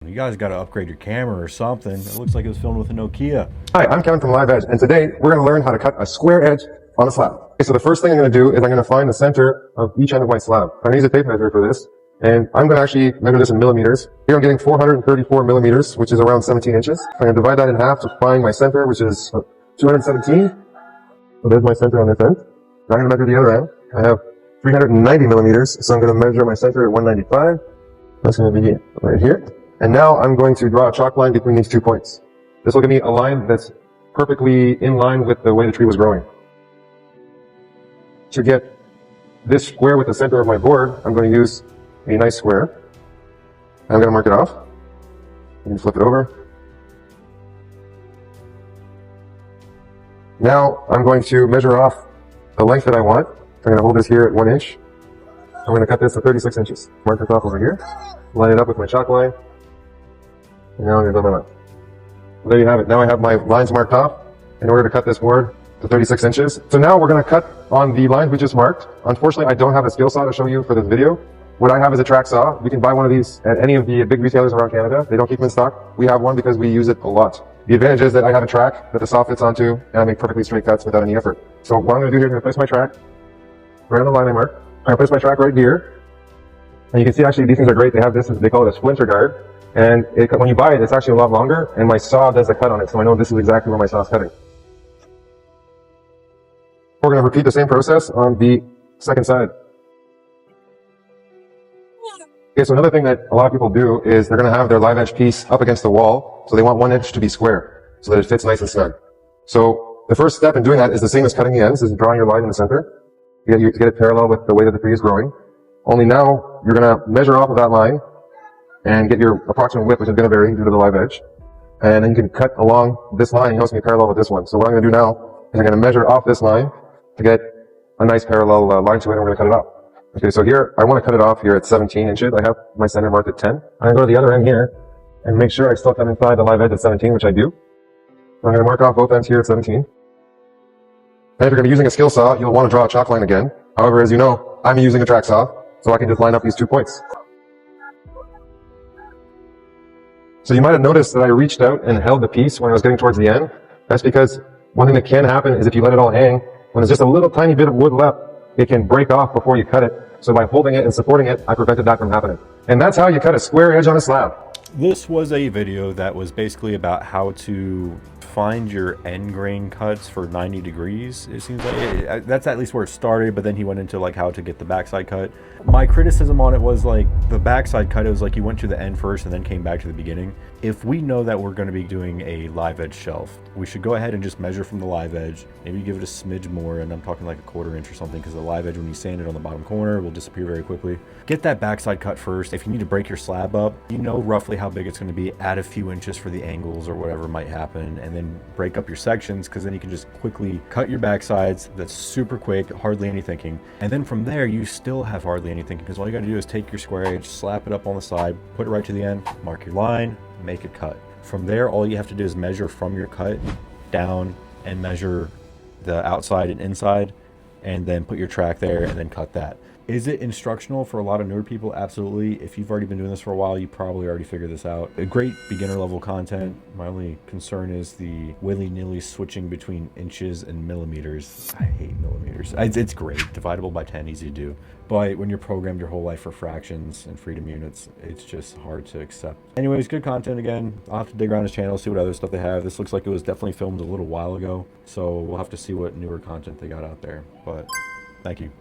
You guys got to upgrade your camera or something. It looks like it was filmed with a Nokia. Hi, I'm Kevin from Live Edge, and today we're going to learn how to cut a square edge on a slab. Okay, so the first thing I'm going to do is I'm going to find the center of each end of my slab. I'm going to use a tape measure for this, and I'm going to actually measure this in millimeters. Here I'm getting 434 millimeters, which is around 17 inches. I'm going to divide that in half to find my center, which is 217. So there's my center on this end. Now I'm going to measure the other end. I have 390 millimeters, so I'm going to measure my center at 195. That's going to be right here. And now I'm going to draw a chalk line between these 2 points. This will give me a line that's perfectly in line with the way the tree was growing. To get this square with the center of my board, I'm going to use a nice square. I'm going to mark it off. You can flip it over. Now I'm going to measure off the length that I want. I'm going to hold this here at 1 inch. I'm going to cut this to 36 inches. Mark this off over here. Line it up with my chalk line. And now I'm going to build my line. There you have it. Now I have my lines marked off in order to cut this board to 36 inches. So now we're going to cut on the lines we just marked. Unfortunately, I don't have a skill saw to show you for this video. What I have is a track saw. You can buy one of these at any of the big retailers around Canada. They don't keep them in stock. We have one because we use it a lot. The advantage is that I have a track that the saw fits onto, and I make perfectly straight cuts without any effort. So what I'm going to do here is I'm going to place my track right on the line I marked. I'm going to place my track right here. And you can see actually these things are great. They have this, they call it a splinter guard. And when you buy it, it's actually a lot longer, and my saw does a cut on it, so I know this is exactly where my saw is cutting. We're going to repeat the same process on the second side. Okay, so another thing that a lot of people do is they're going to have their live edge piece up against the wall, so they want 1 inch to be square, so that it fits nice and snug. So the first step in doing that is the same as cutting the ends, is drawing your line in the center. You get it parallel with the way that the tree is growing. Only now, you're going to measure off of that line, and get your approximate width, which is going to vary due to the live edge. And then you can cut along this line, and you also can be parallel with this one. So what I'm going to do now is I'm going to measure off this line to get a nice parallel line to it, and we're going to cut it off. Okay, so here, I want to cut it off here at 17 inches. I have my center marked at 10. I'm going to go to the other end here and make sure I still cut inside the live edge at 17, which I do. So I'm going to mark off both ends here at 17. And if you're going to be using a skill saw, you'll want to draw a chalk line again. However, as you know, I'm using a track saw, so I can just line up these 2 points. So you might have noticed that I reached out and held the piece when I was getting towards the end. That's because one thing that can happen is if you let it all hang, when there's just a little tiny bit of wood left, it can break off before you cut it. So by holding it and supporting it, I prevented that from happening. And that's how you cut a square edge on a slab. This was a video that was basically about how to find your end grain cuts for 90 degrees. It seems like that's at least where it started, but then he went into like how to get the backside cut. My criticism on it was like the backside cut, it was like you went to the end first and then came back to the beginning. If we know that we're going to be doing a live edge shelf, we should go ahead and just measure from the live edge, maybe give it a smidge more, and I'm talking like a 1/4 inch or something, because the live edge, when you sand it on the bottom corner, will disappear very quickly. Get that backside cut first. If you need to break your slab up, you know roughly how big it's going to be, add a few inches for the angles or whatever might happen, and then break up your sections, because then you can just quickly cut your backsides. That's super quick, hardly any thinking. And then from there, you still have hardly any thinking, because all you got to do is take your square edge, slap it up on the side, put it right to the end, mark your line, make a cut. From there, all you have to do is measure from your cut down and measure the outside and inside, and then put your track there and then cut that. Is it instructional for a lot of newer people? Absolutely. If you've already been doing this for a while, you probably already figured this out. A great beginner level content. My only concern is the willy-nilly switching between inches and millimeters. I hate millimeters. It's great. Divisible by 10, easy to do. But when you're programmed your whole life for fractions and freedom units, it's just hard to accept. Anyways, good content again. I'll have to dig around his channel, see what other stuff they have. This looks like it was definitely filmed a little while ago, so we'll have to see what newer content they got out there. But thank you.